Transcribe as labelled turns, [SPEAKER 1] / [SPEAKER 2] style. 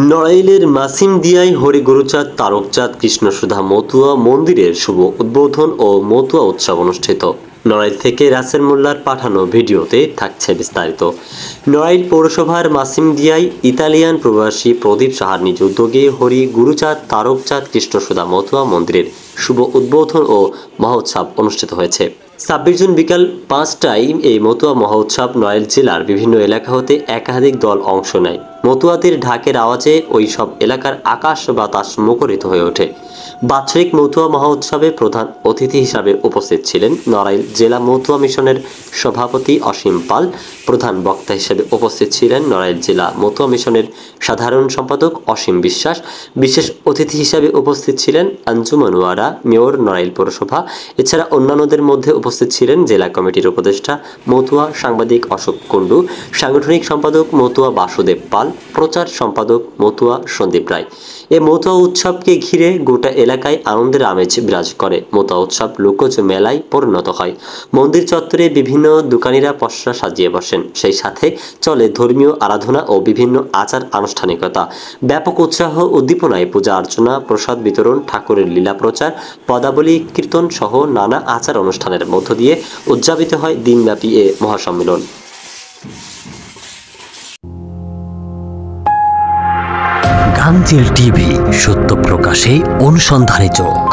[SPEAKER 1] নড়াইলের মাসিমদিয়ায় হরিগুরুচাঁদ তারকচাঁদ কৃষ্ণসুধা মতুয়া মন্দিরের শুভ উদ্বোধন ও মতুয়া উৎসব অনুষ্ঠিত। নড়াইল থেকে রাসেল মোল্লার পাঠানো ভিডিওতে থাকছে বিস্তারিত। নড়াইল পৌরসভার মাসিমদিয়ায় ইতালিয়ান প্রবাসী প্রদীপ সাহার নিজ উদ্যোগে হরি গুরুচাঁদ তারকচাঁদ কৃষ্ণসুধা মতুয়া মন্দিরের শুভ উদ্বোধন ও মহোৎসব অনুষ্ঠিত হয়েছে। 26 জুন বিকাল 5টায় এই মতুয়া মহোৎসব নড়াইল জেলার বিভিন্ন এলাকা হতে একাধিক দল অংশ নেয়। মতুয়াদের ঢাকের আওয়াজে ওই সব এলাকার আকাশ বাতাস মুখরিত হয়ে ওঠে। বাৎসরিক মতুয়া মহোৎসবে প্রধান অতিথি হিসাবে উপস্থিত ছিলেন নড়াইল জেলা মতুয়া মিশনের সভাপতি অসীম পাল। প্রধান বক্তা হিসেবে উপস্থিত ছিলেন নড়াইল জেলা মতুয়া মিশনের সাধারণ সম্পাদক অসীম বিশ্বাস। বিশেষ অতিথি হিসাবে উপস্থিত ছিলেন আঞ্জুমান ওয়ারা, মেয়র নড়াইল পৌরসভা। এছাড়া অন্যান্যদের মধ্যে উপস্থিত ছিলেন জেলা কমিটির উপদেষ্টা মতুয়া সাংবাদিক অশোক কুণ্ডু, সাংগঠনিক সম্পাদক মতুয়া বাসুদেব পাল, প্রচার সম্পাদক মতুয়া সন্দীপ রায়। এ মতুয়া উৎসবকে ঘিরে গোটা এলাকায় আনন্দের আমেজ বিরাজ করে। মতুয়া উৎসব লোকজ মেলায় পরিণত হয়। মন্দির চত্বরে বিভিন্ন দোকানিরা পসরা সাজিয়ে বসেন। সেই সাথে চলে ধর্মীয় আরাধনা ও বিভিন্ন আচার আনুষ্ঠানিকতা। ব্যাপক উৎসাহ উদ্দীপনায় পূজা অর্চনা, প্রসাদ বিতরণ, ঠাকুরের লীলা প্রচার, পদাবলী কীর্তন সহ নানা আচার অনুষ্ঠানের মধ্য দিয়ে উদযাপিত হয় দিনব্যাপী এ মহাসম্মেলন।
[SPEAKER 2] গাংচিল টিভি, সত্য প্রকাশে অনুসন্ধানী চোখ।